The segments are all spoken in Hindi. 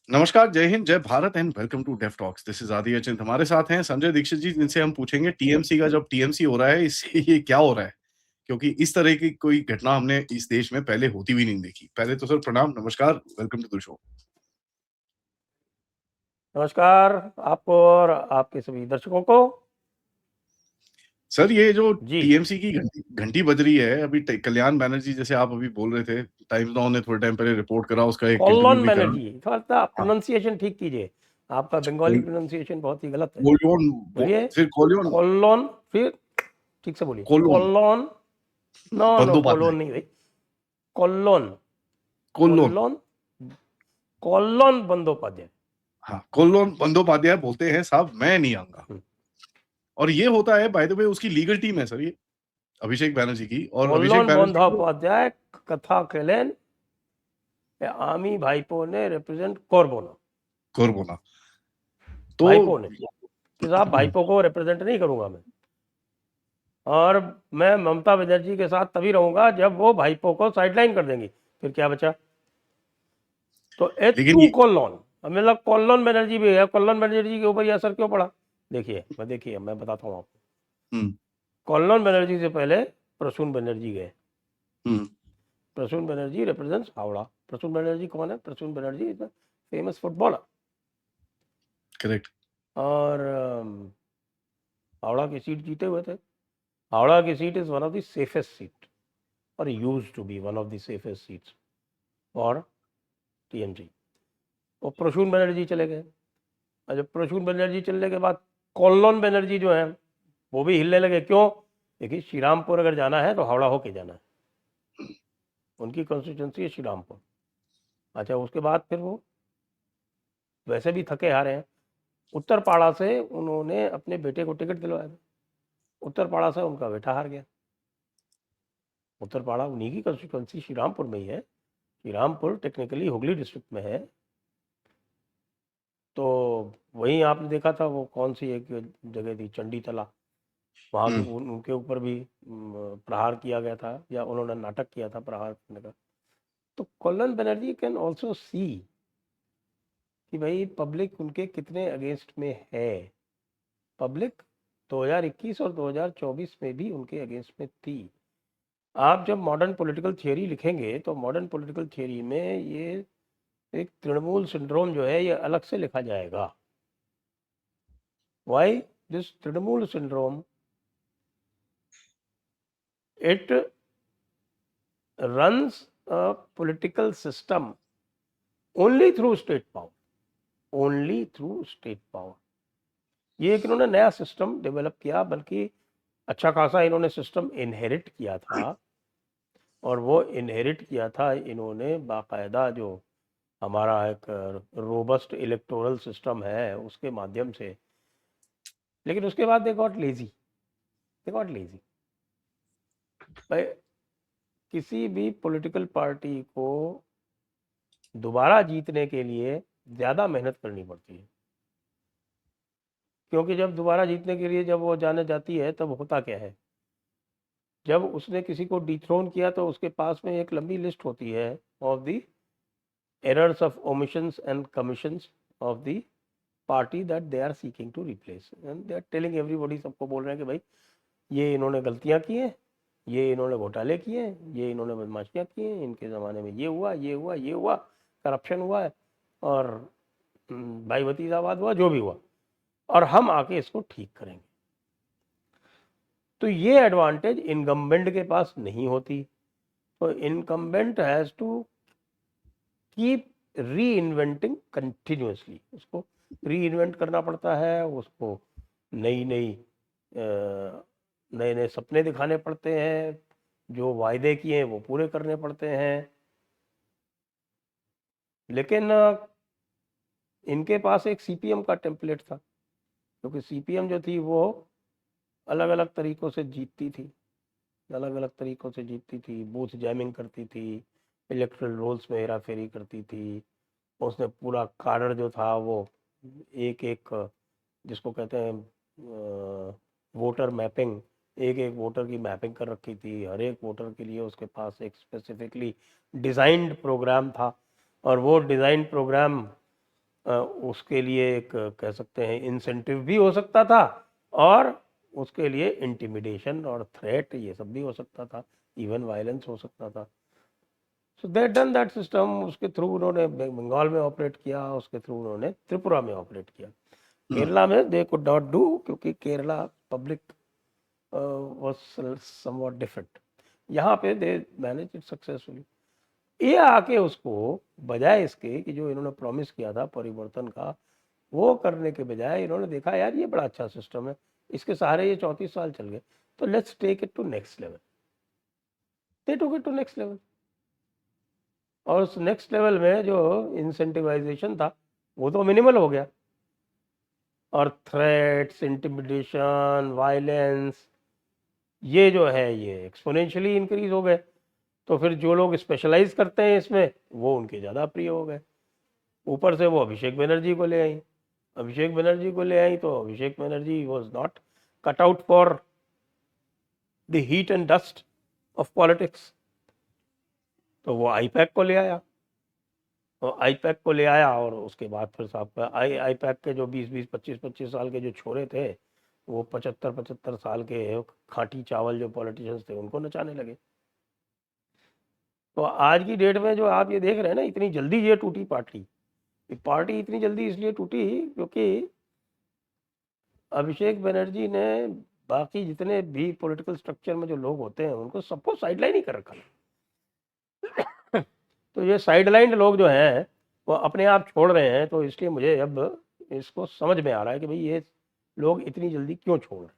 नमस्कार, जय हिंद, जय Bharat and welcome to deaf talks. This is Adi Achint. हमारे साथ हैं संजय दीक्षित जी, जिनसे हम पूछेंगे टीएमसी का जब टीएमसी हो रहा है, इससे ये क्या हो रहा है? क्योंकि इस तरह की कोई घटना हमने इस देश में पहले होती भी नहीं देखी। पहले तो सर प्रणाम, नमस्कार, वेलकम टू द शो। नमस्कार आपको और आपके सभी दर्शकों को। सर ये जो जी, टीएमसी की घंटी घंटी बज रही है, अभी कल्याण बैनर्जी जैसे आप अभी बोल रहे थे, टाइम्स नाउ ने थोड़े टाइम पहले रिपोर्ट करा, उसका एक इंटरव्यू कॉलोन भी करा। बनर्जी, थोड़ा सा हाँ, प्रोनाउंसिएशन ठीक कीजिए। आपका अच्छा, बंगाली प्रोनाउंसिएशन बहुत ही गलत है। कोलियन, बोलिए फिर कोलियन, कॉलोन, फिर ठीक से बोलिए colon, colon. No no, Bandopadhyay, colon नहीं भाई, colon. Colon. Colon, colon Bandopadhyay. हाँ, कोलोन बंदोपाध्याय बोलते हैं साहब, मैं नहीं आऊंगा। हम्म, और ये होता है, बाय द वे, उसकी लीगल टीम है सर ये, अभिषेक बैनर्जी की। और अभिषेक कॉलोन बैनर्जी को बंदोपाध्याय कथा केलेन आमी भाईपो ने रिप्रेजेंट कोरबोना। कोरबोना तो भाईपो ने कि साहब भाईपो को रिप्रेजेंट नहीं करूंगा मैं, और मैं ममता बनर्जी के साथ तभी रहूंगा जब वो भाईपो को साइडलाइन कर देंगी। फिर क्या बचा? तो ए लेकिन टू ये कॉलोन, मतलब कॉलोन बनर्जी भी है। कॉलोन बनर्जी के ऊपर ये असर क्यों पड़ा? देखिए मैं बताता हूँ आपको। हम्म कॉलोन बनर्जी से पहले प्रसून बनर्जी गए। हम्म प्रसून बनर्जी रिप्रेजेंट्स हावड़ा। प्रसून बनर्जी कौन है? Prasoon Banerjee is the famous footballer. Correct. और हावड़ा की सीट जीते हुए थे। हावड़ा की seat is one of the safest seat, और use to be one of the safest seats for TMC. वो प्रसून बनर्जी चले गए, और जब प्रसून बनर्जी चलने के बाद कॉलोन बनर्जी जो है वो भी हिलने लगे। क्यों? देखिए, श्री रामपुर अगर जाना है तो हावड़ा होके जाना है, उनकी कॉन्स्टिट्यूंसी है श्री रामपुर। अच्छा, उसके बाद फिर वो वैसे भी थके हारे हैं। उत्तरपाड़ा से उन्होंने अपने बेटे को टिकट दिलवाया था। उत्तरपाड़ा से उनका बेटा हार गया। उत्तरपाड़ा उन्हीं की कॉन्स्टिट्यूंसी श्री रामपुर में ही है। श्री रामपुर टेक्निकली हुगली डिस्ट्रिक्ट में है। तो वहीं आपने देखा था वो कौन सी एक जगह थी, चंडी तला, वहाँ के हम्म उनके ऊपर भी प्रहार किया गया था, या उन्होंने नाटक किया था प्रहार करने का। तो colon Banerjee can also see कि भाई पब्लिक उनके कितने अगेंस्ट में है। पब्लिक 2021 और 2024 में भी उनके अगेंस्ट में थी। आप जब मॉडर्न पॉलिटिकल थियोरी लिखेंगे तो मॉडर्न पॉलिटिकल थियोरी में ये एक तृणमूल सिंड्रोम जो है ये अलग से लिखा जाएगा। Why this Trinamool syndrome? It runs a political system only through state power, only through state power। ये एक इन्होंने नया सिस्टम डेवलप किया, बल्कि अच्छा खासा इन्होंने सिस्टम इनहेरिट किया था। और वो इनहेरिट किया था इन्होंने बाकायदा जो हमारा एक रोबस्ट इलेक्टोरल सिस्टम है उसके माध्यम से। लेकिन उसके बाद they got lazy, they got lazy. भाई, किसी भी पॉलिटिकल पार्टी को दोबारा जीतने के लिए ज़्यादा मेहनत करनी पड़ती है। क्योंकि जब दोबारा जीतने के लिए जब वो जाने जाती है तब होता क्या है, जब उसने किसी को डिथ्रोन किया तो उसके पास में एक लंबी लिस्ट होती है of the errors of omissions and commissions of the party that they are seeking to replace, and they are telling everybody, सबको बोल रहे हैं कि भाई ये इन्होंने गलतियां की हैं, ये इन्होंने घोटाले किए हैं, ये इन्होंने बदमाशियां की हैं, इनके ज़माने में ये हुआ, ये हुआ, ये हुआ, करप्शन हुआ है, और भाई भतीजावाद हुआ, जो भी हुआ, और हम आके इसको ठीक करेंगे। तो ये एडवांटेज इनकम्बेंट के पास नहीं होती। तो इनकम्बेंट हैज़ टू कीप री इन्वेंटिंग कंटिन्यूसली, उसको री इन्वेंट करना पड़ता है, उसको नई नई नए नए सपने दिखाने पड़ते हैं, जो वायदे किए हैं वो पूरे करने पड़ते हैं। लेकिन इनके पास एक सीपीएम का टेम्पलेट था, क्योंकि सीपीएम जो थी वो अलग अलग तरीक़ों से जीतती थी, अलग अलग तरीक़ों से जीतती थी, बूथ जैमिंग करती थी, इलेक्ट्रल रोल्स में हेरा फेरी करती थी। उसने पूरा कार्डर जो था वो एक एक जिसको कहते हैं वोटर मैपिंग, एक एक वोटर की मैपिंग कर रखी थी। हर एक वोटर के लिए उसके पास एक स्पेसिफिकली डिज़ाइंड प्रोग्राम था, और वो डिज़ाइंड प्रोग्राम उसके लिए एक कह सकते हैं इंसेंटिव भी हो सकता था, और उसके लिए इंटिमिडेशन और थ्रेट ये सब भी हो सकता था, इवन वायलेंस हो सकता था। सो दे डन दैट सिस्टम। उसके थ्रू उन्होंने बंगाल में ऑपरेट किया, उसके थ्रू उन्होंने त्रिपुरा में ऑपरेट किया। केरला में दे कुड नॉट डू, क्योंकि Kerala public was somewhat different. यहाँ पे दे मैनेज इट सक्सेसफुली। ये आके उसको, बजाय इसके कि जो इन्होंने प्रॉमिस किया था परिवर्तन का, वो करने के बजाय इन्होंने देखा यार ये बड़ा अच्छा सिस्टम है, इसके सहारे ये 34 साल चल गए, तो let's take it to next level. They took it to next level. और उस नेक्स्ट लेवल में जो इंसेंटिवाइजेशन था वो तो मिनिमल हो गया, और थ्रेट्स, इंटिमिडेशन, वायलेंस, ये जो है ये एक्सपोनेंशियली इंक्रीज हो गए। तो फिर जो लोग स्पेशलाइज करते हैं इसमें, वो उनके ज़्यादा प्रिय हो गए। ऊपर से वो अभिषेक बनर्जी को ले आई। अभिषेक बनर्जी को ले आई तो Abhishek Banerjee was not cut out for the heat and dust of politics. तो वो आईपैक को ले आया, और आईपैक को ले आया, और उसके बाद फिर साहब आईपैक के जो 20-20, 25-25 साल के जो छोरे थे, वो 75-75 साल के खाटी चावल जो पॉलिटिशियंस थे उनको नचाने लगे। तो आज की डेट में जो आप ये देख रहे हैं ना, इतनी जल्दी ये टूटी पार्टी, ये पार्टी इतनी जल्दी इसलिए टूटी क्योंकि अभिषेक बनर्जी ने बाकी जितने भी पॉलिटिकल स्ट्रक्चर में जो लोग होते हैं उनको सबको साइडलाइन ही कर रखा। तो ये साइडलाइंड लोग जो हैं वो अपने आप छोड़ रहे हैं, तो इसलिए मुझे अब इसको समझ में आ रहा है कि भाई ये लोग इतनी जल्दी क्यों छोड़ रहे हैं।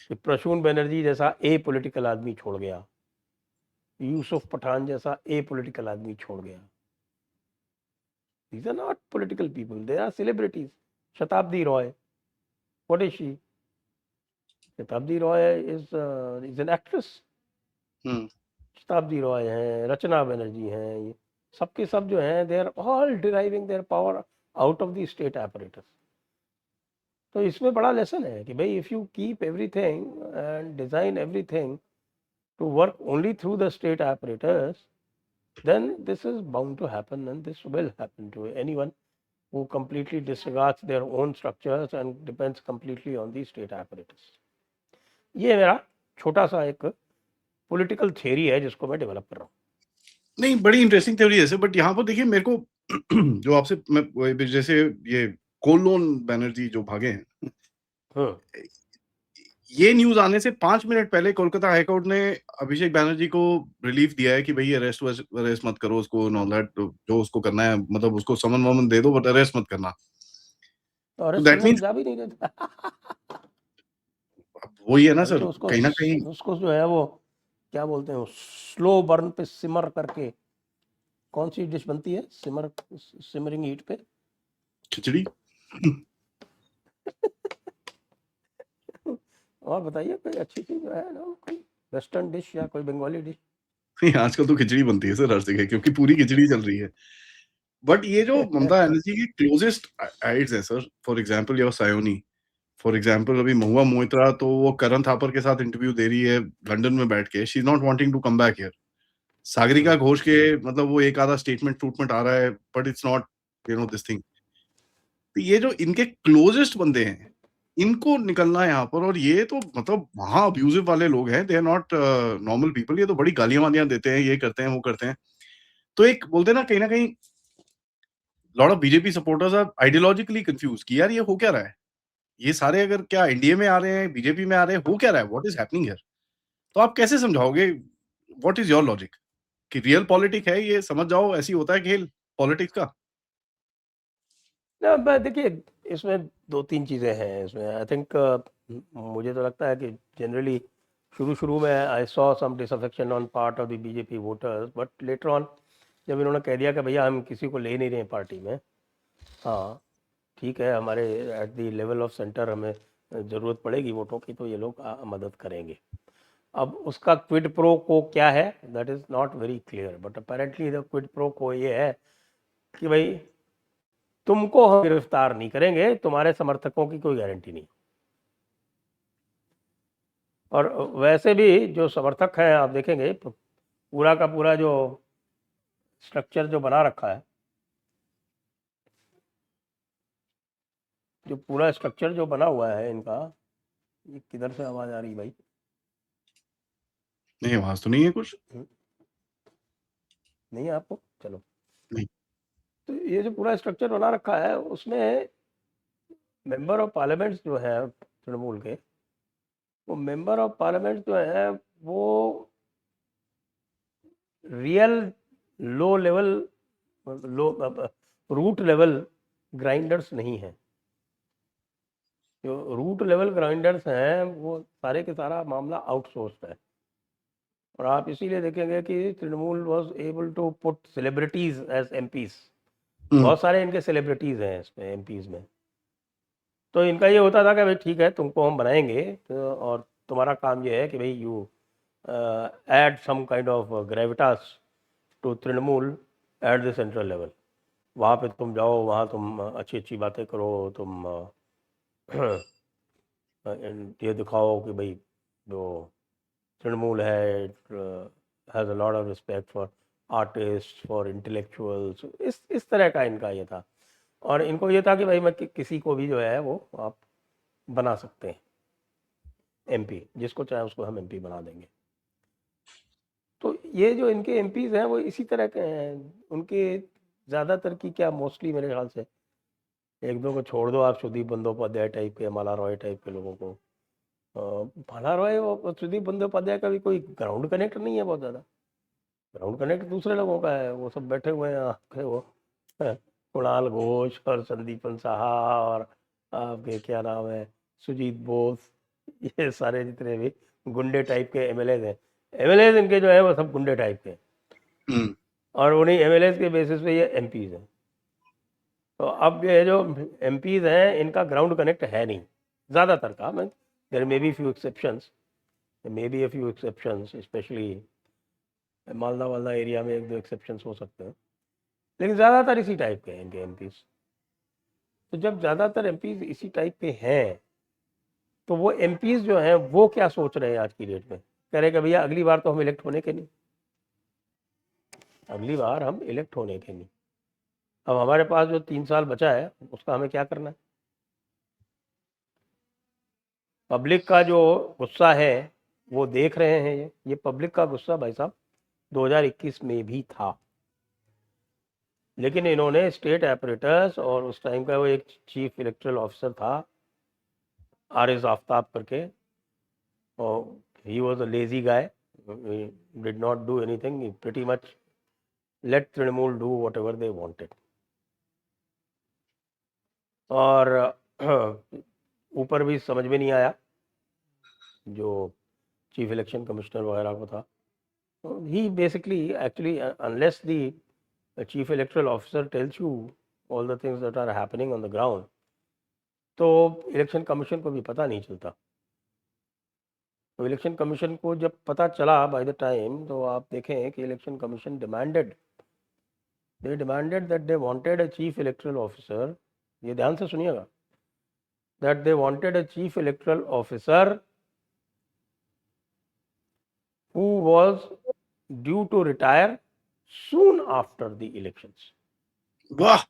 कि प्रसून बनर्जी जैसा ए पॉलिटिकल आदमी छोड़ गया, यूसुफ पठान जैसा ए पॉलिटिकल आदमी छोड़ गया। These are not political people, they are celebrities. Shatabdi Roy, what is she? Shatabdi Roy is an actress. शताब्दी रॉय हैं, रचना बनर्जी हैं, ये सबके सब जो हैं, they are all deriving their power out of the state apparatus. तो इसमें बड़ा लेसन है कि भाई if you keep everything and design everything to work only through the state apparatus, then this is bound to happen, and this will happen to anyone who completely disregards their own structures and depends completely on the state apparatus. ये मेरा छोटा सा एक पॉलिटिकल थ्योरी है जिसको मैं डेवलप कर रहा हूँ। नहीं, बड़ी इंटरेस्टिंग थ्योरी है सर, बट यहाँ पर देखिए मेरे को जो आपसे मैं जैसे ये कोलोन बनर्जी जो भागे हैं, ये न्यूज आने से 5 मिनट पहले कोलकाता हाई कोर्ट ने अभिषेक बनर्जी को रिलीफ दिया है कि भाई अरेस्ट मत करो उसको, नो दैट जो उसको करना है, मतलब उसको समन वमन दे दो बट अरेस्ट मत करना। तो अरेस्ट दैट करने को मीन्स जा भी नहीं रहता। वही है ना सर, बल्कि उसको कहीं ना कहीं उसको जो है वो क्या बोलते हैं, स्लो बर्न पे सिमर करके, कौन सी डिश बनती है सिमरिंग हीट पे? खिचड़ी। और बताइए कोई अच्छी चीज है ना, कोई वेस्टर्न डिश या कोई बंगाली डिश? नहीं, आजकल तो खिचड़ी बनती है सर हर जगह, क्योंकि पूरी खिचड़ी चल रही है। बट ये जो ममता बनर्जी की क्लोजेस्ट एड्स हैं sir, for example your Sayoni, for example अभी महुआ मोइत्रा, तो वो करण थापर के साथ इंटरव्यू दे रही है लंदन में बैठ के, she is not wanting to come back here. Sagarika Ghosh के मतलब वो एक आधा स्टेटमेंट आ रहा है, but it's not this thing. तो ये जो इनके क्लोजेस्ट बंदे हैं, इनको निकलना है यहाँ पर, और ये तो मतलब वहां अब्यूजिव वाले लोग हैं, they are not normal people. ये तो बड़ी गालियां वालियां देते हैं, ये करते हैं वो करते हैं। तो एक बोलते हैं ना कहीं lot of BJP supporters are ideologically confuse कि यार ये हो क्या रहा है, ये सारे अगर क्या एनडीए में आ रहे हैं, बीजेपी में आ रहे हैं, हो क्या रहा है, व्हाट इज हैपनिंग हियर। तो आप कैसे समझाओगे, व्हाट इज योर लॉजिक कि रियल पॉलिटिक है ये, समझ जाओ ऐसी होता है खेल पॉलिटिक्स का। ना देखिए, इसमें दो तीन चीज़ें हैं इसमें। आई थिंक मुझे तो लगता है कि जनरली शुरू में I saw some disaffection on part of the BJP voters, but later on जब इन्होंने कह दिया कि भैया हम किसी को ले नहीं रहे हैं पार्टी में, हाँ ठीक है, हमारे at the level of centre हमें ज़रूरत पड़ेगी वोटों की, तो ये लोग मदद करेंगे। अब उसका क्विड प्रो को क्या है, that is not very clear, but apparently the quid pro को ये है कि भाई तुमको हम गिरफ्तार नहीं करेंगे, तुम्हारे समर्थकों की कोई गारंटी नहीं। और वैसे भी जो समर्थक हैं, आप देखेंगे पूरा का पूरा जो स्ट्रक्चर जो बना रखा है, जो पूरा स्ट्रक्चर जो बना हुआ है इनका, ये किधर से आवाज आ रही भाई? नहीं, आवाज तो नहीं है कुछ। नहीं है आपको? चलो। नहीं। तो ये जो पूरा स्ट्रक्चर बना रखा है उसमें मेंबर ऑफ पार्लियामेंट जो है तृणमूल के, वो मेंबर ऑफ पार्लियामेंट जो है वो रियल लो लेवल, लो रूट लेवल ग्राइंडर्स नहीं है। जो रूट लेवल ग्राइंडर्स हैं वो सारे के सारा मामला आउटसोर्स्ड है। और आप इसीलिए देखेंगे कि Trinamool was able to put celebrities as MPs. बहुत सारे इनके सेलिब्रिटीज हैं इसमें एमपीज में। तो इनका ये होता था कि भाई ठीक है तुमको हम बनाएंगे, तो और तुम्हारा काम ये है कि भाई you add some kind of gravitas to Trinamool at the central level. वहाँ पे तुम जाओ, वहाँ तुम अच्छी अच्छी बातें करो, तुम ये दिखाओ कि भाई जो तृणमूल है has a lot of respect for artist, for intellectuals. इस तरह का इनका ये था। और इनको ये था कि भाई मैं किसी को भी जो है वो आप बना सकते हैं एमपी, जिसको चाहे उसको हम एमपी बना देंगे। तो ये जो इनके एमपीज हैं वो इसी तरह के हैं। उनके ज़्यादातर की क्या, मोस्टली मेरे ख्याल से एक दो को छोड़ दो आप, सुदीप बंदोपाध्याय टाइप के, माला रॉय टाइप के लोगों को। माला रॉय और सुदीप बंदोपाध्याय का भी कोई ग्राउंड कनेक्ट नहीं है बहुत ज़्यादा। ग्राउंड कनेक्ट दूसरे लोगों का है। वो सब बैठे हुए हैं आपके वो कुणाल घोष और संदीपन साहा और आपके क्या नाम है सुजीत बोस, ये सारे जितने भी गुंडे टाइप के एमएलए हैं। एमएलए इनके जो है वो सब गुंडे टाइप के, और उन्हीं एमएलए के बेसिस पे ये एमपीज हैं। तो अब ये जो एमपीज हैं इनका ग्राउंड कनेक्ट है नहीं ज़्यादातर का। मैं there may be few exceptions, may be a few exceptions, specially Malda वालदा एरिया में एक दो एक्सेप्शंस हो सकते हैं, लेकिन ज़्यादातर इसी टाइप के हैं इनके एमपीज। तो जब ज़्यादातर एमपीज इसी टाइप के हैं तो वो एमपीज जो हैं वो क्या सोच रहे हैं आज की डेट में? कह रहे कि भैया अगली बार तो हम इलेक्ट होने के नहीं, अगली बार हम इलेक्ट होने के नहीं। अब हमारे पास जो 3 साल बचा है उसका हमें क्या करना है? पब्लिक का जो गुस्सा है वो देख रहे हैं। ये पब्लिक का गुस्सा भाई साहब 2021 में भी था, लेकिन इन्होंने स्टेट एपरेटस और उस टाइम का वो एक चीफ इलेक्टोरल ऑफिसर था आरिज आफ्ताब करके, और he was a lazy guy, did not do anything, he pretty much let Trinamool do whatever they wanted. और ऊपर भी समझ में नहीं आया जो चीफ इलेक्शन कमिश्नर वगैरह को था। ही basically actually unless the chief electoral officer tells you all the things that are happening on the ground, तो इलेक्शन कमीशन को भी पता नहीं चलता। तो इलेक्शन कमीशन को जब पता चला बाय द टाइम, तो आप देखें कि election commission demanded that they wanted a chief electoral officer, ये ध्यान से सुनिएगा, that they wanted a chief electoral officer who was due to retire soon after the elections। वाह।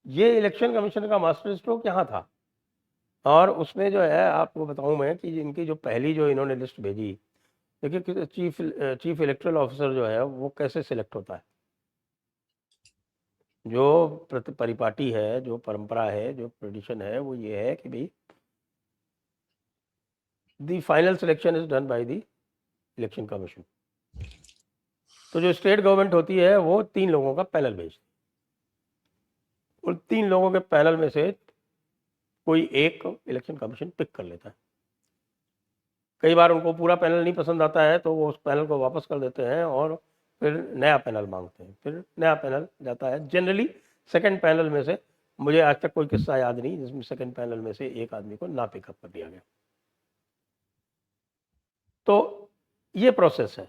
ये इलेक्शन कमीशन का मास्टर स्ट्रोक यहाँ था। और उसमें जो है आपको बताऊं मैं कि इनकी जो पहली जो इन्होंने लिस्ट भेजी, देखिए चीफ इलेक्टोरल ऑफिसर जो है वो कैसे सिलेक्ट होता है। जो परिपाटी है, जो परंपरा है, जो ट्रेडिशन है, वो ये है कि भाई the final selection is done by the election commission. तो जो स्टेट गवर्नमेंट होती है वो 3 लोगों का पैनल भेजती है। उन 3 लोगों के पैनल में से कोई एक इलेक्शन कमीशन पिक कर लेता है। कई बार उनको पूरा पैनल नहीं पसंद आता है तो वो उस पैनल को वापस कर देते हैं और फिर नया पैनल मांगते हैं। फिर नया पैनल जाता है। जनरली सेकंड पैनल में से, मुझे आज तक कोई किस्सा याद नहीं जिसमें सेकंड पैनल में से एक आदमी को ना पिकअप कर दिया गया। तो ये प्रोसेस है।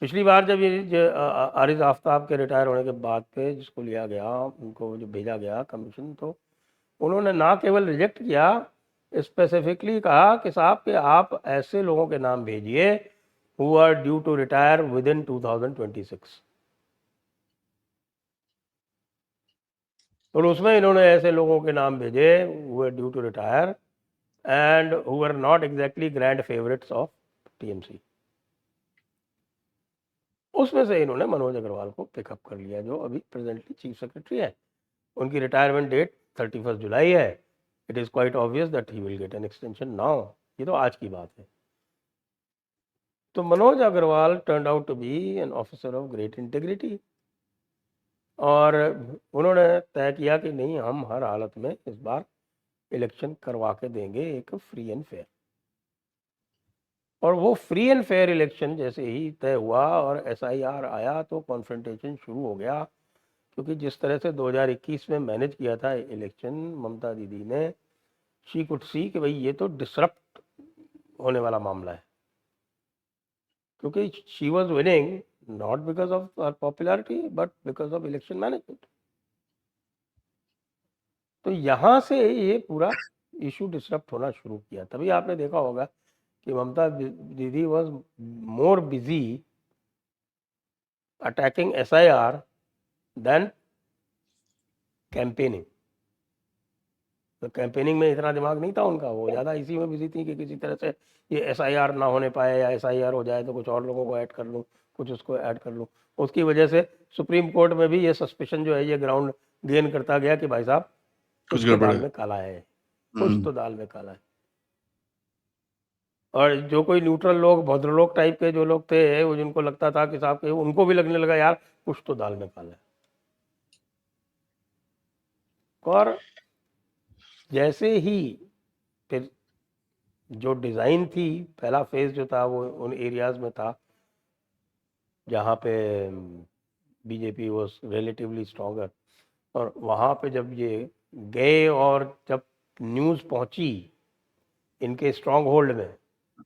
पिछली बार जब ये आरिज आफ्ताब के रिटायर होने के बाद पे जिसको लिया गया, उनको जो भेजा गया कमीशन, तो उन्होंने ना केवल रिजेक्ट किया, स्पेसिफिकली कहा कि साहब कि आप ऐसे लोगों के नाम भेजिए who are due to retire within 2026। और उसमें इन्होंने ऐसे लोगों के नाम भेजे who were due to retire and who were not exactly grand favorites of TMC. उसमें से इन्होंने मनोज अग्रवाल को पिकअप कर लिया, जो अभी प्रेजेंटली चीफ सेक्रेटरी है। उनकी रिटायरमेंट डेट 31 जुलाई है। It is quite obvious that he will get an extension now. ये तो आज की बात है। तो Manoj Agarwal turned out to be an officer of great integrity, और उन्होंने तय किया कि नहीं, हम हर हालत में इस बार इलेक्शन करवा के देंगे, एक फ्री एंड फेयर। और वो फ्री एंड फेयर इलेक्शन जैसे ही तय हुआ और SIR आया तो कॉन्फ्रंटेशन शुरू हो गया, क्योंकि जिस तरह से 2021 में मैनेज किया था इलेक्शन ममता दीदी ने, शी कुड सी कि भाई ये तो डिसरप्ट होने वाला मामला है, क्योंकि she was winning not because of her popularity but because of election management. तो यहाँ से ये पूरा इशू डिसरप्ट होना शुरू किया। तभी आपने देखा होगा कि Mamata Didi was more busy attacking SIR than campaigning. तो कैंपेनिंग में इतना दिमाग नहीं था उनका, वो ज़्यादा इसी में बिजी थी कि किसी तरह से ये SIR ना होने पाए, या SIR हो जाए तो कुछ और लोगों को ऐड कर लूँ, कुछ उसको ऐड कर लूँ। उसकी वजह से सुप्रीम कोर्ट में भी ये सस्पिशन जो है ये ग्राउंड गेन करता गया कि भाई साहब कुछ कुछ तो गड़बड़ दाल है। में काला है, कुछ तो दाल में काला है। और जो कोई न्यूट्रल लोग, भद्रलोक टाइप के जो लोग थे, वो जिनको लगता था कि साहब के, उनको भी लगने लगा यार कुछ तो दाल में काला है। और जैसे ही फिर जो डिज़ाइन थी, पहला फेज जो था वो उन एरियाज में था जहाँ पे बीजेपी वॉज रिलेटिवली स्ट्रॉन्गर, और वहाँ पे जब ये गए और जब न्यूज़ पहुँची इनके स्ट्रॉन्ग होल्ड में,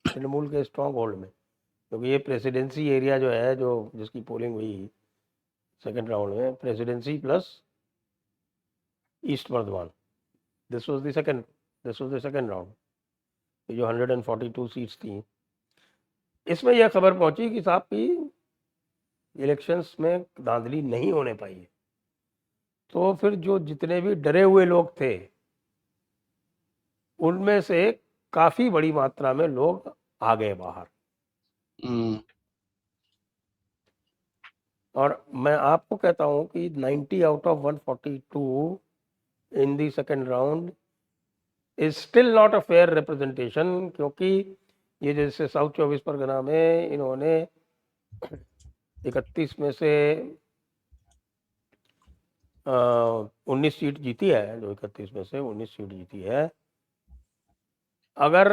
तृणमूल के स्ट्रॉन्ग होल्ड में, क्योंकि ये प्रेसिडेंसी एरिया जो है, जो जिसकी पोलिंग हुई सेकेंड राउंड में, presidency plus east Bardhaman, this was the second round, जो 142 सीट्स थी, इसमें यह खबर पहुंची कि साहब की इलेक्शंस में धांधली नहीं होने पाई है। तो फिर जो जितने भी डरे हुए लोग थे, उनमें से काफ़ी बड़ी मात्रा में लोग आ गए बाहर। और मैं आपको कहता हूं कि 90 out of 142 in the second round is still not a fair representation, क्योंकि ये जैसे साउथ 24 परगना में इन्होंने 31 में से 19 सीट जीती है, जो 31 में से 19 सीट जीती है। अगर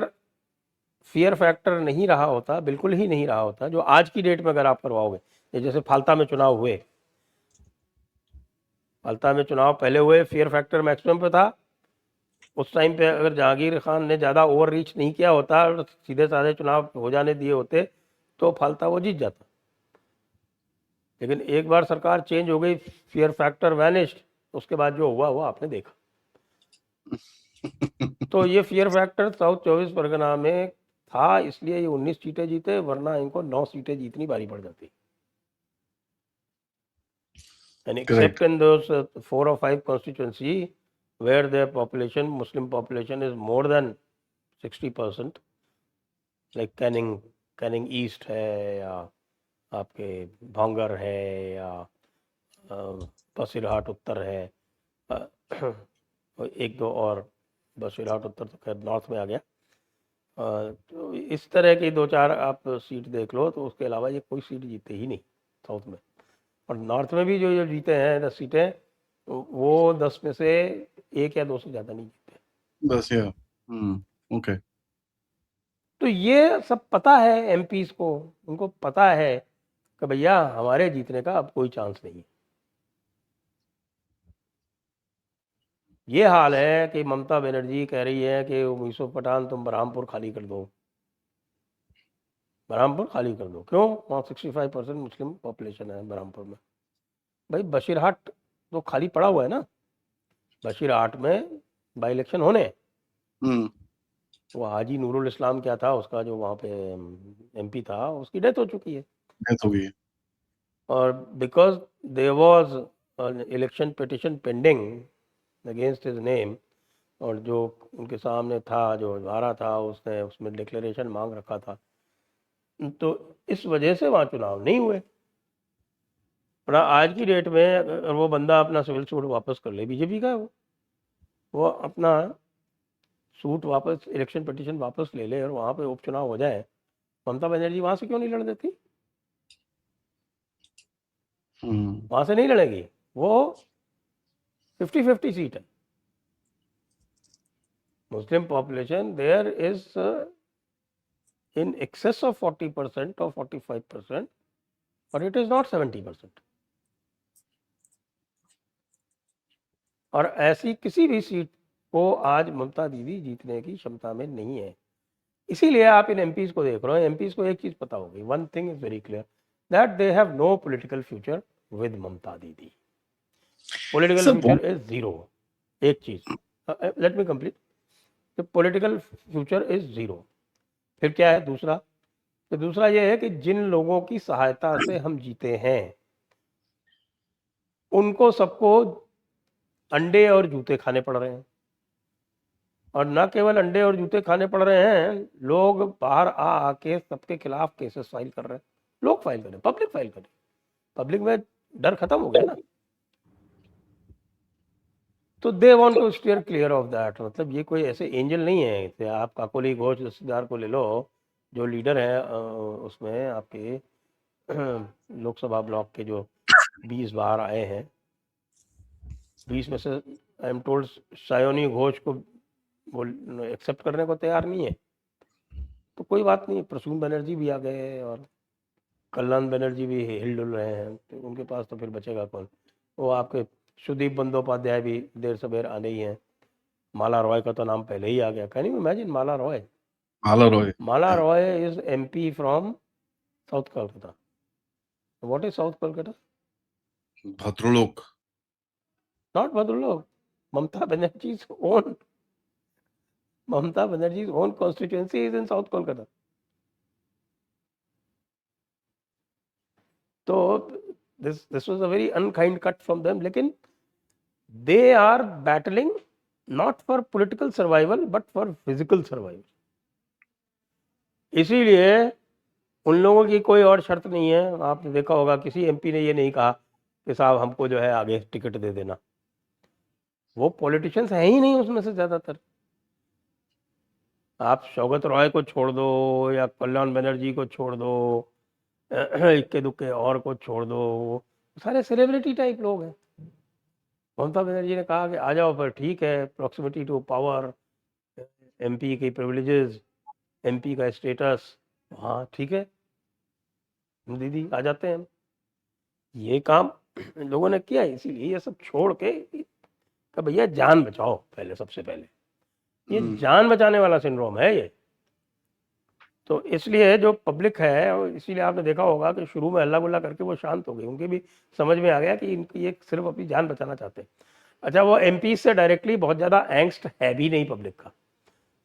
फियर फैक्टर नहीं रहा होता, बिल्कुल ही नहीं रहा होता, जो आज की डेट में अगर आप करवाओगे, ये जैसे फाल्ता में चुनाव हुए, फाल्ता में चुनाव पहले हुए, फियर फैक्टर मैक्सिमम पे था। उस टाइम पे अगर जहांगीर खान ने ज़्यादा ओवर रीच नहीं किया होता और सीधे साधे चुनाव हो जाने दिए होते, तो फाल्ता वो जीत जाता। लेकिन एक बार सरकार चेंज हो गई, फियर फैक्टर वैनिश्ड, उसके बाद जो हुआ वो आपने देखा। तो ये फियर फैक्टर साउथ 24 परगना में था, इसलिए ये 19 सीटें जीते, वरना इनको 9 सीटें जीतनी भारी पड़ जाती। And except in those 4 or 5 constituency where the population, Muslim population is more than 60%, like Canning east है, या आपके भांगर है, या बसीरहाट उत्तर है, एक दो और, बसीरहाट उत्तर तो खैर नॉर्थ में आ गया। तो इस तरह की 2-4 आप सीट देख लो, तो उसके अलावा ये कोई सीट जीते ही नहीं साउथ में। और नॉर्थ में भी जो जीते हैं 10 सीटें, वो 10 में से 1 या 2 से ज़्यादा नहीं जीते। 10 या ओके। तो ये सब पता है MPs को, उनको पता है कि भैया हमारे जीतने का अब कोई चांस नहीं है। ये हाल है कि ममता बनर्जी कह रही है कि यूसुफ पठान तुम बरहामपुर खाली कर दो, बरहामपुर खाली कर दो। क्यों? वहाँ 65% मुस्लिम पॉपुलेशन है बरहामपुर में। भाई बशीरहाट तो खाली पड़ा हुआ है ना, बशीरहाट में बाई इलेक्शन होने। वो हाजी नूरुल इस्लाम क्या था उसका, जो वहाँ पे MP था, उसकी डेथ हो चुकी है। डेथ हो गई है। और because there was election petition pending against his name, और जो उनके सामने था, जो हारा था, उसने उसमें डिक्लेरेशन मांग रखा था, तो इस वजह से वहाँ चुनाव नहीं हुए। पर आज की डेट में अगर वो बंदा अपना सिविल सूट वापस कर ले, बीजेपी का है वो अपना सूट वापस, इलेक्शन पिटीशन वापस ले ले और वहाँ पे उपचुनाव हो जाए, ममता बनर्जी वहाँ से क्यों नहीं लड़ देती? वहाँ से नहीं लड़ेगी, वो 50-50 सीट है। Muslim population there is in excess of 40% or 45%, but it is not 70%. और ऐसी किसी भी सीट को आज ममता दीदी जीतने की क्षमता में नहीं है। इसीलिए आप इन एमपीज को देख रहे हो, एमपीज को एक चीज पता होगी, one thing is very clear, that they have no political future with Mamata Didi. Political future is zero. एक चीज, let me complete, the political future is zero. फिर क्या है दूसरा? तो दूसरा ये है कि जिन लोगों की सहायता से हम जीते हैं, उनको सबको अंडे और जूते खाने पड़ रहे हैं। और न केवल अंडे और जूते खाने पड़ रहे हैं, लोग बाहर आके सबके खिलाफ केसेस फाइल कर रहे हैं। लोग फाइल करें, पब्लिक फाइल करे, पब्लिक में डर खत्म हो गया ना। तो they want to steer clear of that. मतलब ये कोई ऐसे एंजल नहीं है कि आप काकोली घोष दस्तीदार को ले लो, जो लीडर है उसमें आपके लोकसभा ब्लॉक के, जो 20 बाहर आए हैं, 20 में से I am told Sayoni Ghosh को वो एक्सेप्ट करने को तैयार नहीं है। तो कोई बात नहीं, प्रसून बनर्जी भी आ गए और कल्याण बनर्जी भी हिलडुल रहे हैं, तो उनके पास तो फिर बचेगा कौन? वो आपके सुदीप बंदोपाध्याय भी देर सवेर आने ही हैं। माला रॉय का तो नाम पहले ही आ गया। Can you imagine Mala Roy? Mala Roy is MP from south Kolkata. What is south Kolkata? Bhadralok. Not bhadralok, Mamata Banerjee's own constituency is in South Kolkata. So this was a very unkind cut from them, लेकिन they are battling not for political survival but for physical survival. इसीलिए उन लोगों की कोई और शर्त नहीं है। आपने देखा होगा किसी एमपी ने ये नहीं कहा कि साहब हमको जो है आगे टिकट दे देना। वो पॉलिटिशियंस हैं ही नहीं उसमें से ज़्यादातर। आप शौकत रॉय को छोड़ दो या कल्याण बनर्जी को छोड़ दो, इक्के दुक्के और को छोड़ दो, सारे सेलिब्रिटी टाइप लोग हैं। ममता बनर्जी ने कहा कि आ जाओ, पर ठीक है, प्रॉक्सिमिटी टू पावर, एमपी की प्रिविलेजेस, एमपी का स्टेटस, हाँ ठीक है दीदी आ जाते हैं। ये काम लोगों ने किया, इसीलिए ये सब छोड़ के कि भैया जान बचाओ पहले, सबसे पहले ये जान बचाने वाला सिंड्रोम है ये। तो इसलिए जो पब्लिक है, इसीलिए आपने देखा होगा कि शुरू में हल्ला गुल्ला करके वो शांत हो गई। उनके भी समझ में आ गया कि इनकी ये सिर्फ अपनी जान बचाना चाहते हैं। अच्छा, वो एमपी से डायरेक्टली बहुत ज़्यादा एंगस्ट है भी नहीं पब्लिक का।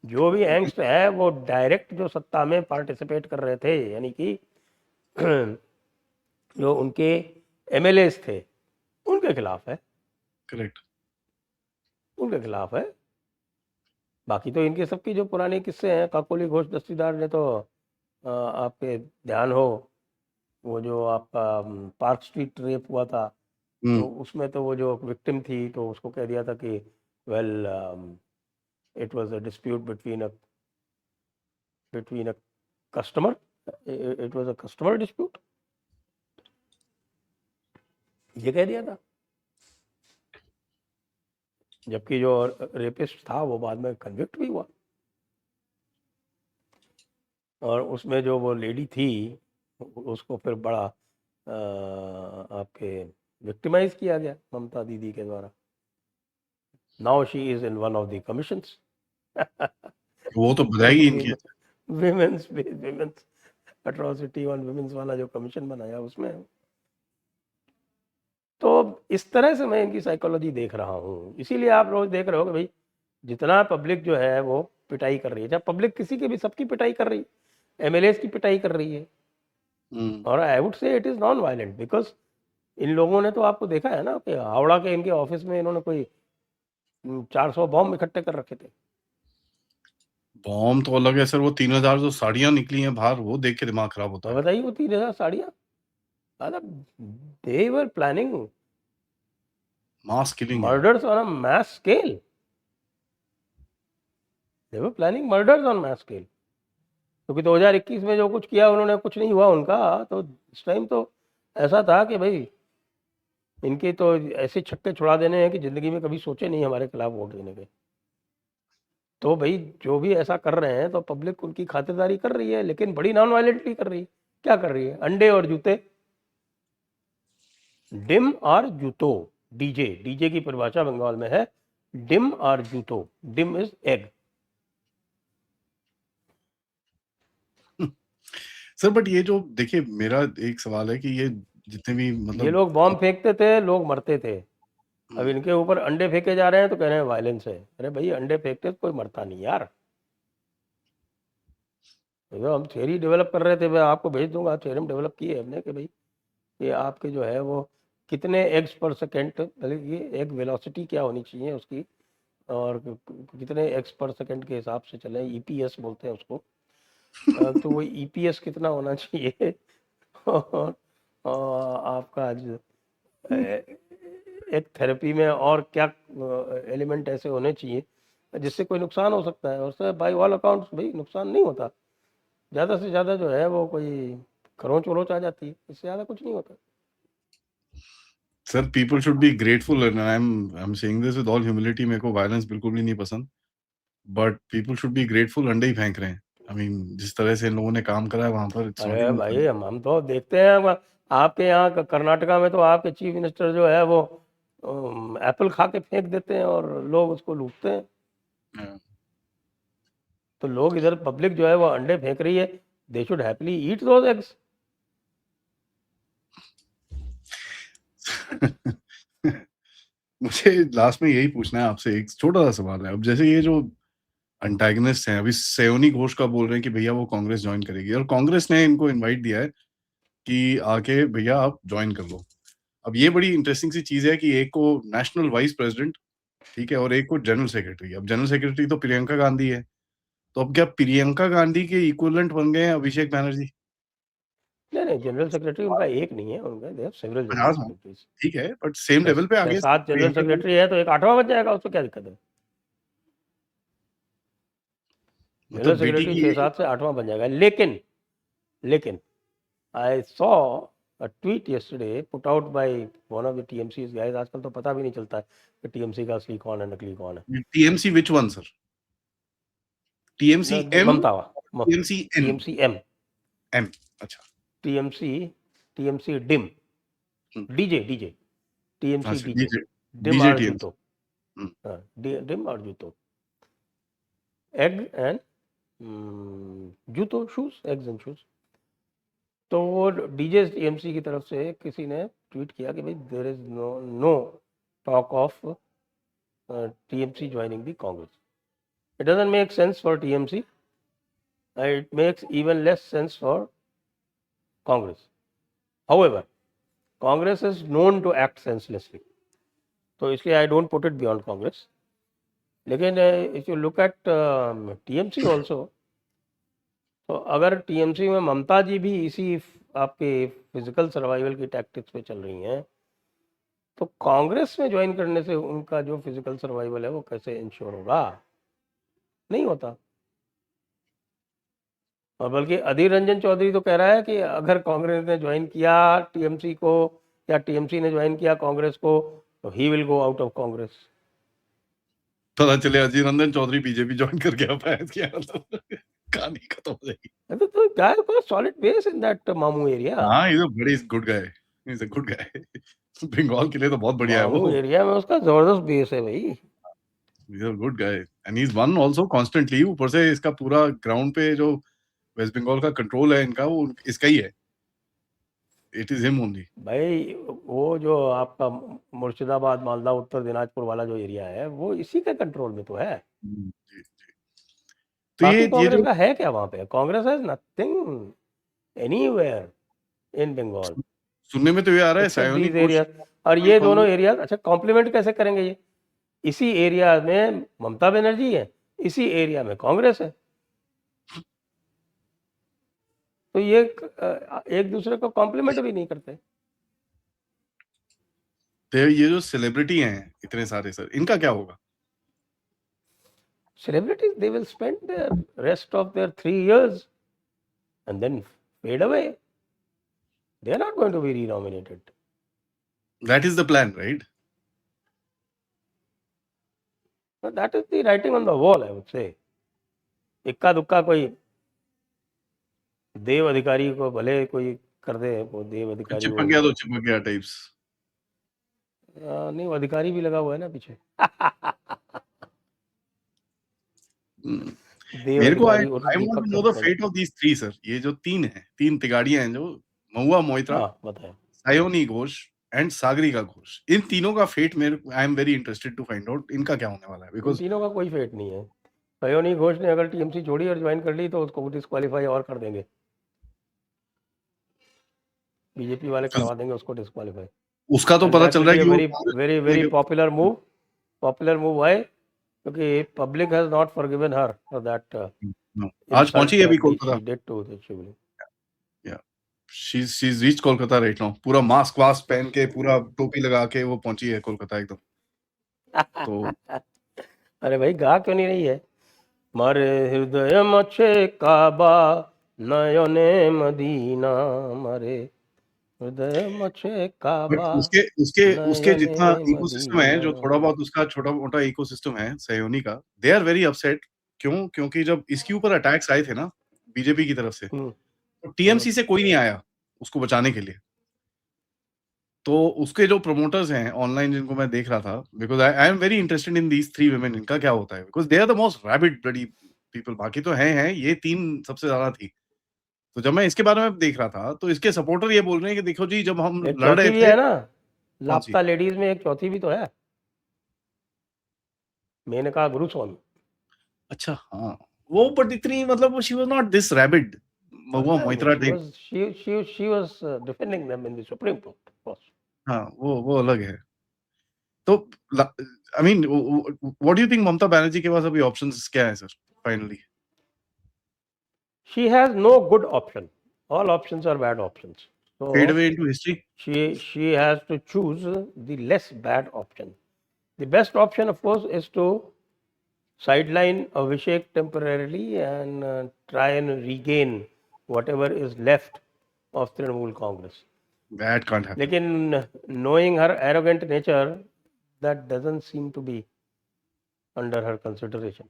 जो भी एंगस्ट है वो डायरेक्ट जो सत्ता में पार्टिसिपेट कर रहे थे, यानी कि जो उनके एमएलएस थे, उनके खिलाफ है। करेक्ट, उनके खिलाफ है। बाकी तो इनके सबकी जो पुराने किस्से हैं, काकोली घोष दस्तीदार ने तो आपके ध्यान हो, वो जो आपका पार्क स्ट्रीट रेप हुआ था, तो उसमें तो वो जो विक्टिम थी तो उसको कह दिया था कि well it was a dispute between a customer, it was a customer dispute, ये कह दिया था। जबकि जो रेपिस्ट था वो बाद में कन्विक्ट भी हुआ। और उसमें जो वो लेडी थी उसको फिर बड़ा आपके विक्टिमाइज किया गया ममता दीदी के द्वारा। Now she is in one of the commissions. वो तो बधाई इनकी। विमेंस अट्रॉसिटी ऑन विमेंस वाला जो कमीशन बनाया उसमें। तो इस तरह से मैं इनकी साइकोलॉजी देख रहा हूँ। इसीलिए आप रोज देख रहे हो कि भाई जितना पब्लिक जो है वो पिटाई कर रही है, जब पब्लिक किसी की भी, सबकी पिटाई कर रही है, एमएलएस की पिटाई कर रही है। और I would say it is non violent, because in लोगों ने तो आपको देखा है ना कि हावड़ा के इनके ऑफिस में इन्होंने कोई 400 बॉम्ब इकट्ठे कर रखे थे। बॉम्ब तो अलग है सर, वो 3000 जो साड़ियाँ निकली हैं बाहर, वो देख के दिमाग खराब होता और है। बताइए वो 3000 साड़ियाँ, मतलब दे वर प्लानिंग मास किलिंग है। murders on a mass scale. They were planning murders on mass scale. क्योंकि 2021 में जो कुछ किया उन्होंने, कुछ नहीं हुआ उनका, तो इस टाइम तो ऐसा था कि भाई इनके तो ऐसे छक्के छुड़ा देने हैं कि जिंदगी में कभी सोचे नहीं हमारे खिलाफ वोट देने के। तो भाई जो भी ऐसा कर रहे हैं तो पब्लिक उनकी खातिरदारी कर रही है, लेकिन बड़ी नॉन वायलेंटली कर रही है। क्या कर रही है? अंडे और जूते, डिम और जूतो, डीजे, डीजे की परिभाषा बंगाल में है डिम और जूतो। Dim is egg. Sir but ये जो देखिए, मेरा एक सवाल है कि ये जितने भी ये मतलब लोग बॉम्ब फेंकते थे, लोग मरते थे। अब हम्म, इनके ऊपर अंडे फेंके जा रहे हैं तो कह रहे हैं वायलेंस है। अरे भाई अंडे फेंकते तो कोई मरता नहीं यार। तो हम थ्योरी डेवलप कर रहे थे, मैं आपको भेज दूंगा, थ्योरम डेवलप किए हमने कि भाई ये आपके जो है वो कितने एग्स पर सेकेंड, मतलब ये एग वेलोसिटी क्या होनी चाहिए उसकी, और कितने एक्स पर सेकेंड के हिसाब से चले, ईपीएस बोलते हैं उसको। तो वो ईपीएस कितना होना चाहिए और आपका एक थेरेपी में और क्या एलिमेंट ऐसे होने चाहिए जिससे कोई नुकसान हो सकता है, और सर बाई ऑल अकाउंट्स भाई नुकसान नहीं होता। ज़्यादा से ज़्यादा जो है वो कोई खरोंच वरोच आ जाती है, इससे ज़्यादा कुछ नहीं होता। Sir people should be grateful and I am saying this with all humility, मेरे को वायलेंस बिल्कुल भी नहीं पसंद, but people should be grateful, अंडे ही फेंक रहे हैं। आई मीन जिस तरह से इन लोगों ने काम करा है वहां पर, इट्स नॉट अरे इवन भाई फनी। हम तो देखते हैं आपके यहाँ कर्नाटका में तो आपके चीफ मिनिस्टर जो है वो एप्पल खा के फेंक देते हैं और लोग उसको लूटते हैं। तो लोग इधर पब्लिक जो है वो अंडे फेंक रही है, they should happily eat those eggs. मुझे लास्ट में यही पूछना है आपसे, एक छोटा सा सवाल है। अब जैसे ये जो अंटागनिस्ट हैं, अभी सयोनी घोष का बोल रहे हैं कि भैया वो कांग्रेस ज्वाइन करेगी, और कांग्रेस ने इनको इनवाइट दिया है कि आके भैया आप ज्वाइन कर लो। अब ये बड़ी इंटरेस्टिंग सी चीज है कि एक को नेशनल वाइस प्रेसिडेंट, ठीक है, और एक को जनरल सेक्रेटरी। अब जनरल सेक्रेटरी तो प्रियंका गांधी है, तो अब क्या प्रियंका गांधी के इक्विवेलेंट बन गए हैं अभिषेक बैनर्जी? नहीं नहीं, जनरल सेक्रेटरी उनका एक नहीं है, उनका दे हैव सेवरल जनरल 50 हों, सेक्रेटरीज। ठीक है, बट सेम छह लेवल पे आ छह गए सात जनरल प्रियंका गांधी। सेक्रेटरी है तो एक आठवां बन जाएगा, उसमें क्या दिक्कत है? जनरल मतलब बेटी सेक्रेटरी की 6-7 से आठवां बन जाएगा। लेकिन लेकिन I saw a tweet yesterday put out by one of the TMC guys. आजकल तो पता भी नहीं चलता है कि टीएमसी का असली कौन है नकली कौन है। TMC which one sir? TMC M Mamata और TMC N? TMC M, M, अच्छा। टीएमसी, टीएमसी डिम, हुँ, डीजे डीजे, टीएमसी अच्छा डीजे, डिम और बीजेटीएमसी। जूतो। हुँ, हाँ, डिम और जूतो, एग एंड जूतो, शूज, एग्स एंड शूज। तो वो डीजे टीएमसी की तरफ से किसी ने ट्वीट किया कि भाई there is no talk of TMC joining the Congress. It doesn't make sense for TMC, it makes even less sense for Congress. However, Congress is known to act senselessly, तो इसलिए I don't put it beyond Congress. लेकिन if you look at TMC also, तो अगर TMC में ममता जी भी इसी आपके फिजिकल सर्वाइवल की टैक्टिक्स पे चल रही हैं, तो कांग्रेस में ज्वाइन करने से उनका जो फिजिकल सर्वाइवल है वो कैसे इंश्योर होगा? नहीं होता। और बल्कि अधीर रंजन चौधरी तो कह रहा है कि अगर कांग्रेस ने ज्वाइन किया टीएमसी को या टीएमसी ने ज्वाइन किया कांग्रेस को तो he will go out of Congress. पता चले अजीर रंजन चौधरी बीजेपी जॉइन कर गया, शायद क्या मतलब कहानी खत्म हो जाएगी। तो गाय को सॉलिड बेस इन दैट मामू एरिया। हाँ, ही इज़ अ बड़ी good guy, he is a good guy. Bengal के लिए तो बहुत बढ़िया है मामू वो। एरिया में उसका जबरदस्त बेस है भाई। ही is a good guy and he is one also constantly. ऊपर से इसका पूरा ग्राउंड पे जो वेस्ट बंगाल का कंट्रोल है इनका, वो इसका ही है। It is him only. भाई वो जो आपका मुर्शिदाबाद मालदा उत्तर दिनाजपुर वाला जो एरिया है वो इसी के कंट्रोल में तो है। जी, जी। तो बाकी ये कांग्रेस जो का है क्या वहां पे? Congress has nothing anywhere in Bengal सुनने में तो ये आ रहा है except Sayoni these Ghosh area. और कोई ये दोनों कांग्रेस। एरिया अच्छा कॉम्प्लीमेंट कैसे करेंगे ये? इसी एरिया में ममता बनर्जी है, इसी एरिया में कांग्रेस है। तो ये एक दूसरे को कॉम्प्लीमेंट भी नहीं करते। तो ये जो सेलिब्रिटी हैं इतने सारे सर, इनका क्या होगा? Celebrities, they will spend their rest of their 3 years and then fade away. They are not going to be renominated. That is the plan, right? But that is the writing on the wall, I would say. इक्का दुक्का कोई देव अधिकारी को भले कोई कर दे, वो देव अधिकारी चिपक वो गया तो चिपक गया टाइप्स। नहीं, वो अधिकारी भी लगा हुआ है ना पीछे। देव मेरे को आई अधिकारी और want Deepak to know the खरपड़ा। Fate of these three sir. ये जो तीन हैं, तीन तिगाड़ियां हैं, जो महुआ मोइत्रा, हाँ बताएं। सायोनी घोष एंड सागरिका घोष, इन तीनों का फेट मेरे I am very interested to find out इनका क्या होने वाला है। इन बिकॉज तीनों का कोई फेट नहीं है। सयोनी घोष ने अगर टीएमसी छोड़ी और ज्वाइन कर ली तो उसको डिस्क्वालीफाई और कर देंगे, बीजेपी वाले करवा देंगे उसको डिस्क्वालीफाई। उसका तो And पता that चल will रहा be है a कि वो very कांग्रेस very छोड़ने very के- popular move. Popular move, why? क्योंकि public has not forgiven her for that No. आज पहुंची है अभी Kolkata. she did to the Shivling. she's reached Kolkata right now। पूरा मास्क वास्क पहन के, पूरा टोपी लगा के वो पहुंची है कोलकाता एकदम। तो अरे भाई गा क्यों नहीं रही है? मारे हृदय मचे काबा नयने मदीना, मारे हृदय मचे बट काबा उसके उसके उसके जितना नयने इकोसिस्टम है, जो थोड़ा बहुत उसका छोटा मोटा इकोसिस्टम है सयोनी का, दे आर वेरी अपसेट। क्यों? क्योंकि जब इसके ऊपर अटैक्स आए थे ना बीजेपी की तरफ से, तो टीएमसी से कोई नहीं आया उसको बचाने के लिए। तो उसके जो प्रमोटर्स हैं ऑनलाइन, जिनको मैं देख रहा था, because I am very interested in these three women, इनका क्या होता है, because they are the most rabid bloody people. बाकी तो हैं, ये तीन सबसे ज्यादा थी। तो जब मैं इसके बारे में देख रहा था, तो इसके सपोर्टर ये बोल रहे हैं कि देखो जी, जब हम एक लड़ चौथी रहे भी थे। है ना, कौन सी? लापता लेडीज में एक चौथी भी तो है, मेनका गुरुस्वामी। अच्छा, हाँ, वो बट इतनी मतलब she was not this rabid Mahua पता है वो Moitra type. she was defending them in the Supreme Court, of course. हाँ, वो अलग है। तो I mean what do you think Mamata Banerjee के पास अभी ऑप्शंस क्या है sir finally? She has no good option. All options are bad options. Fade So away into history. she has to choose the less bad option. The best option, of course, is to sideline Abhishek temporarily and try and regain whatever is left of Trinamool Congress. That can't happen. लेकिन knowing her arrogant nature, that doesn't seem to be under her consideration.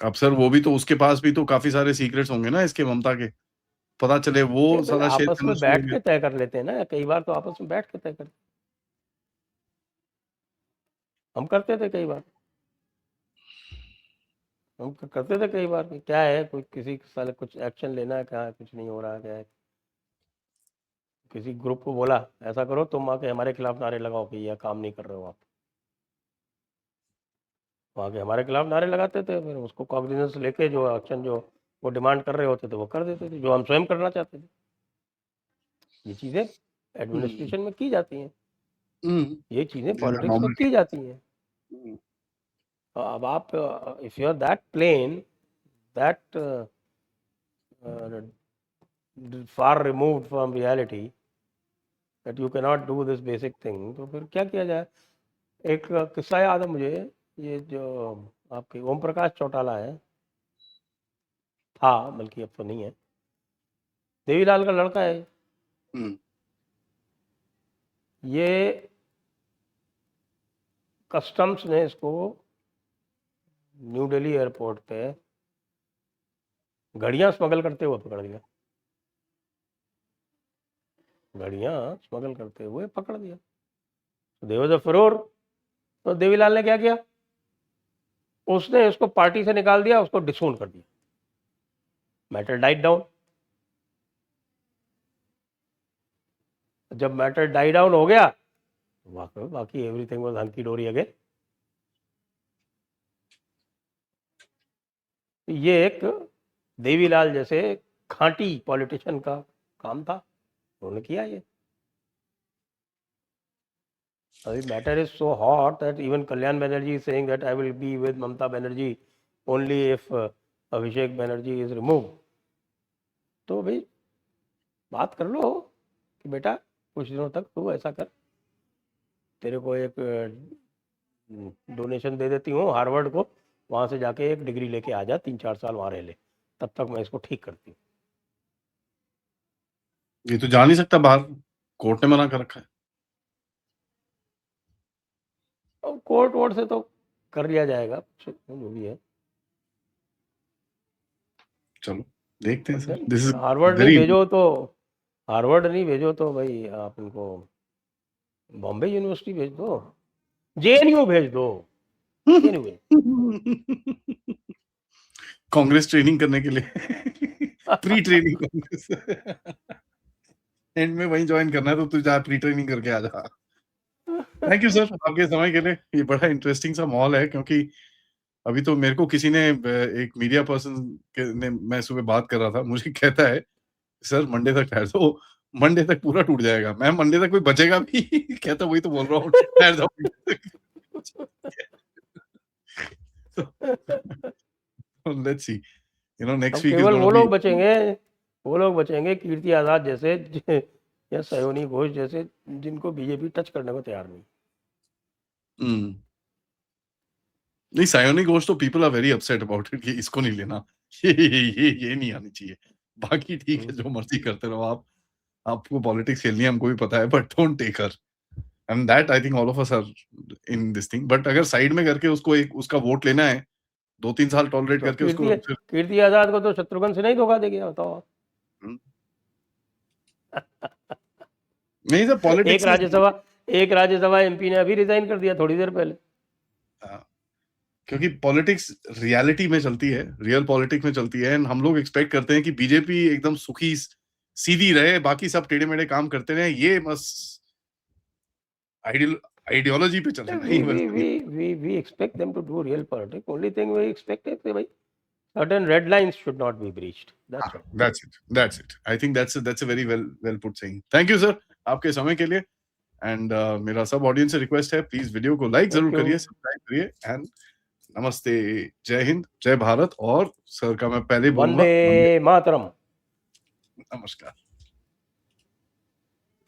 अब सर वो भी तो, उसके पास भी तो काफी सारे सीक्रेट्स होंगे ना इसके, ममता के। पता चले वो नहीं, भाई सारा शेयर आपस करना में शुरू हो बैठ गया। के तय कर लेते हैं ना, कई बार तो आपस में बैठ के तय करते, हम करते थे कई बार, हम करते थे कई बार कि क्या है, कोई किसी साले कुछ एक्शन लेना है, क्या है, कुछ नहीं हो रहा है, क्या है, किसी ग्रुप को बोला ऐसा करो, तुम आके हमारे खिलाफ नारे लगाओ कि यह काम नहीं कर रहे हो आप, वहाँ के हमारे खिलाफ नारे लगाते थे, फिर उसको कॉग्निजेंस लेके जो एक्शन जो वो डिमांड कर रहे होते थे वो कर देते थे, जो हम स्वयं करना चाहते थे। ये चीज़ें एडमिनिस्ट्रेशन में की जाती हैं, ये चीज़ें पॉलिटिक्स में की जाती हैं। अब आप if you are that plane, that far removed from reality that you cannot do this basic thing, तो फिर क्या किया जाए? एक किस्सा याद है मुझे, ये जो आपके ओम प्रकाश चौटाला है, था बल्कि अब तो नहीं है, देवीलाल का लड़का है, ये कस्टम्स ने इसको न्यू दिल्ली एयरपोर्ट पे घड़ियां स्मगल करते हुए पकड़ लिया, घड़ियां स्मगल करते हुए पकड़ दिया। देवर द फरोर। तो देवीलाल ने क्या किया, उसने इसको पार्टी से निकाल दिया, उसको डिसोन कर दिया, मैटर डाइड डाउन। जब मैटर डाई डाउन हो गया, बाकी एवरीथिंग वाज हंकी डोरी अगेन। ये एक देवीलाल जैसे खांटी पॉलिटिशियन का काम था, उन्होंने किया ये। The matter is so hot that even Kalyan Banerjee is saying that I will be with Mamata Banerjee only if Abhishek Banerjee is removed. तो भाई बात कर लो कि बेटा कुछ दिनों तक तू ऐसा कर, तेरे को एक डोनेशन दे देती हूँ हार्वर्ड को, वहां से जाके एक डिग्री लेके आ जा, 3-4 साल वहां रह ले, तब तक मैं इसको ठीक करती हूँ। ये तो जा नहीं सकता बाहर, कोर्ट ने मना कर रखा है। और कोर्ट वोर्ट से तो कर लिया जाएगा जो भी है। चलो देखते हैं सर। दिस इज हार्वर्ड नहीं भेजो तो, हार्वर्ड नहीं भेजो तो भाई आप उनको बॉम्बे यूनिवर्सिटी भेज दो, जेएनयू भेज दो, जेएनयू भेज कांग्रेस ट्रेनिंग करने के लिए प्री ट्रेनिंग कांग्रेस एंड में वहीं ज्वाइन करना है तो तू जा प्री ट्रेनिंग करके आ जा। थैंक यू सर आपके समय के लिए। ये बड़ा इंटरेस्टिंग सा माहौल है, क्योंकि अभी तो मेरे को किसी ने एक मीडिया पर्सन ने, मैं सुबह बात कर रहा था, मुझे कहता है सर मंडे तक ठहर जाओ, मंडे तक पूरा टूट जाएगा। मैं मंडे तक कोई बचेगा भी कहता वही तो बोल रहा हूँ, ठहर जाओ। Let's see, you know next week केवल वो लोग बचेंगे, वो लोग बचेंगे कीर्ति आजाद जैसे या सयोनी घोष जैसे, जिनको बीजेपी टच करने को तैयार नहीं। नहीं, सयोनी घोष तो people are very upset about it कि इसको नहीं लेना, ये नहीं आनी चाहिए। बाकी ठीक है, जो मर्जी करते रहो आप, आपको पॉलिटिक्स खेलनी है हमको भी पता है, but don't take her. And that I think all of us are in this thing. But अगर साइड में करके उसको एक उसका वोट लेना है, 2-3 साल टॉलरेट करके उसको, कीर्ति आजाद को तो शत्रुघ्न सिन्हा ही धोखा दे गया, बताओ। नहीं सर, पॉलिटिक्स एक राज्यसभा एमपी ने अभी रिजाइन कर दिया थोड़ी देर पहले। क्योंकि पॉलिटिक्स रियलिटी में चलती है, रियल पॉलिटिक्स में चलती है, एंड हम लोग एक्सपेक्ट करते हैं कि बीजेपी एकदम सुखी सीधी रहे, बाकी सब टेढ़े मेढ़े काम करते रहे। ये बस आइडियोलॉजी पे चल रहा है। We expect them to do real politics. Only thing we expect is that certain red lines should not be breached. That's all. That's it. I think that's a very well put saying. Thank you sir आपके समय के लिए। एंड मेरा सब ऑडियंस से रिक्वेस्ट है, प्लीज वीडियो को लाइक जरूर करिए, सब्सक्राइब करिए। एंड नमस्ते, जय हिंद, जय भारत, और सर का मैं पहले बोलूंगा वंदे मातरम। नमस्कार।